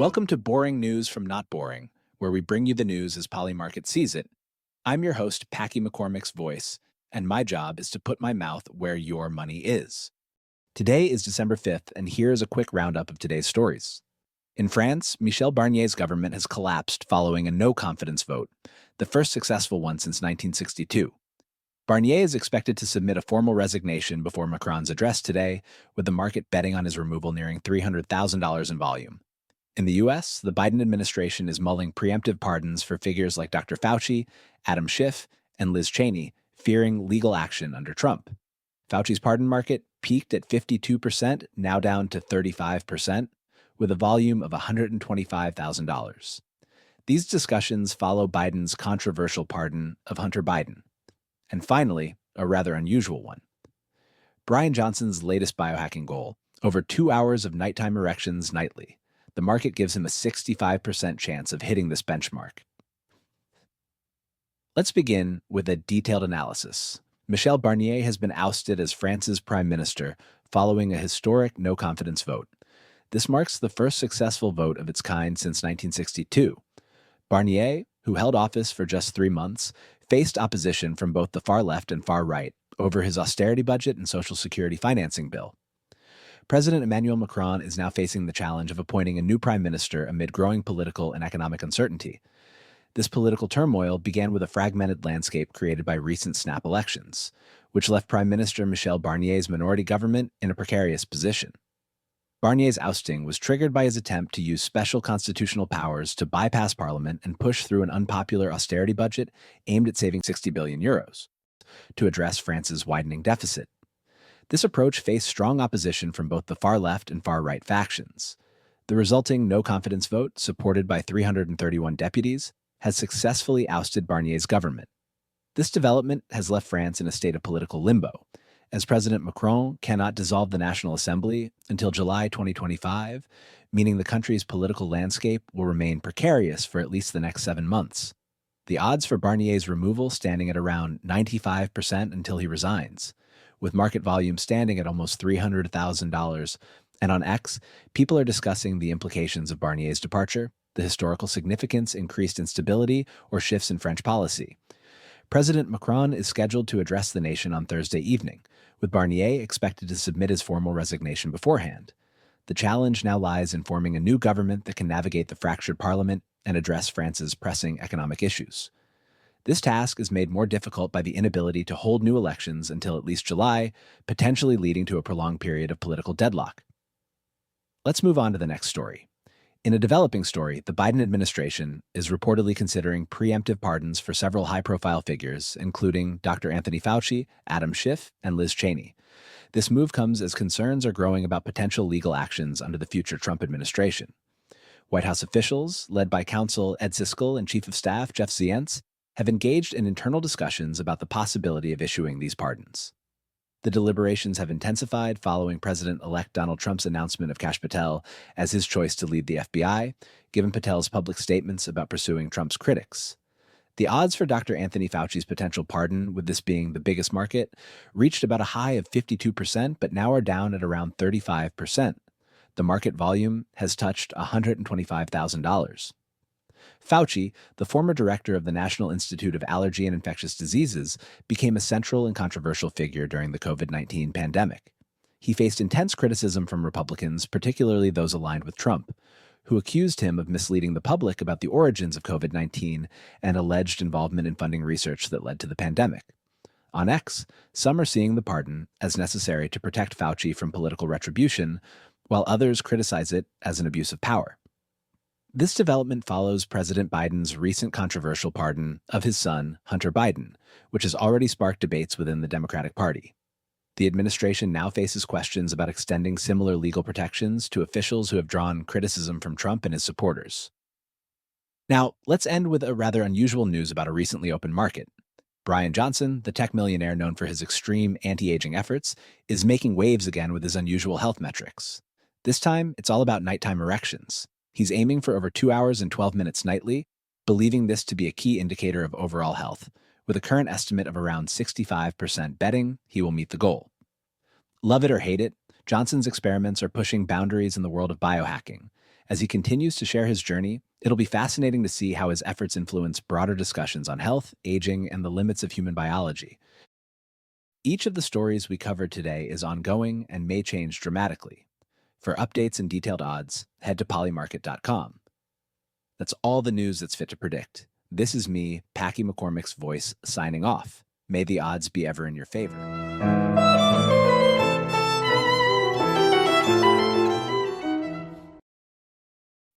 Welcome to Boring News from Not Boring, where we bring you the news as Polymarket sees it. I'm your host, Packy McCormick's voice, and my job is to put my mouth where your money is. Today is December 5th, and here is a quick roundup of today's stories. In France, Michel Barnier's government has collapsed following a no-confidence vote, the first successful one since 1962. Barnier is expected to submit a formal resignation before Macron's address today, with the market betting on his removal nearing $300,000 in volume. In the U.S., the Biden administration is mulling preemptive pardons for figures like Dr. Fauci, Adam Schiff, and Liz Cheney, fearing legal action under Trump. Fauci's pardon market peaked at 52%, now down to 35%, with a volume of $125,000. These discussions follow Biden's controversial pardon of Hunter Biden. And finally, a rather unusual one. Bryan Johnson's latest biohacking goal, over 2 hours of nighttime erections nightly. The market gives him a 65% chance of hitting this benchmark. Let's begin with a detailed analysis. Michel Barnier has been ousted as France's prime minister following a historic no-confidence vote. This marks the first successful vote of its kind since 1962. Barnier, who held office for just 3 months, faced opposition from both the far left and far right over his austerity budget and Social Security financing bill. President Emmanuel Macron is now facing the challenge of appointing a new prime minister amid growing political and economic uncertainty. This political turmoil began with a fragmented landscape created by recent snap elections, which left Prime Minister Michel Barnier's minority government in a precarious position. Barnier's ousting was triggered by his attempt to use special constitutional powers to bypass Parliament and push through an unpopular austerity budget aimed at saving 60 billion euros to address France's widening deficit. This approach faced strong opposition from both the far left and far right factions. The resulting no-confidence vote, supported by 331 deputies, has successfully ousted Barnier's government. This development has left France in a state of political limbo, as President Macron cannot dissolve the National Assembly until July 2025, meaning the country's political landscape will remain precarious for at least the next 7 months. The odds for Barnier's removal standing at around 95% until he resigns, with market volume standing at almost $300,000. And on X, people are discussing the implications of Barnier's departure, the historical significance, increased instability, or shifts in French policy. President Macron is scheduled to address the nation on Thursday evening, with Barnier expected to submit his formal resignation beforehand. The challenge now lies in forming a new government that can navigate the fractured parliament and address France's pressing economic issues. This task is made more difficult by the inability to hold new elections until at least July, potentially leading to a prolonged period of political deadlock. Let's move on to the next story. In a developing story, the Biden administration is reportedly considering preemptive pardons for several high-profile figures, including Dr. Anthony Fauci, Adam Schiff, and Liz Cheney. This move comes as concerns are growing about potential legal actions under the future Trump administration. White House officials, led by counsel Ed Siskel and Chief of Staff Jeff Zients, have engaged in internal discussions about the possibility of issuing these pardons. The deliberations have intensified following President-elect Donald Trump's announcement of Kash Patel as his choice to lead the FBI, given Patel's public statements about pursuing Trump's critics. The odds for Dr. Anthony Fauci's potential pardon, with this being the biggest market, reached about a high of 52%, but now are down at around 35%. The market volume has touched $125,000. Fauci, the former director of the National Institute of Allergy and Infectious Diseases, became a central and controversial figure during the COVID-19 pandemic. He faced intense criticism from Republicans, particularly those aligned with Trump, who accused him of misleading the public about the origins of COVID-19 and alleged involvement in funding research that led to the pandemic. On X, some are seeing the pardon as necessary to protect Fauci from political retribution, while others criticize it as an abuse of power. This development follows President Biden's recent controversial pardon of his son, Hunter Biden, which has already sparked debates within the Democratic Party. The administration now faces questions about extending similar legal protections to officials who have drawn criticism from Trump and his supporters. Now, let's end with a rather unusual news about a recently opened market. Bryan Johnson, the tech millionaire known for his extreme anti-aging efforts, is making waves again with his unusual health metrics. This time, it's all about nighttime erections. He's aiming for over 2 hours and 12 minutes nightly, believing this to be a key indicator of overall health. With a current estimate of around 65% betting, he will meet the goal. Love it or hate it, Johnson's experiments are pushing boundaries in the world of biohacking, As he continues to share his journey, it'll be fascinating to see how his efforts influence broader discussions on health, aging, and the limits of human biology. Each of the stories we covered today is ongoing and may change dramatically. For updates and detailed odds, head to polymarket.com. That's all the news that's fit to predict. This is me, Packy McCormick's voice, signing off. May the odds be ever in your favor.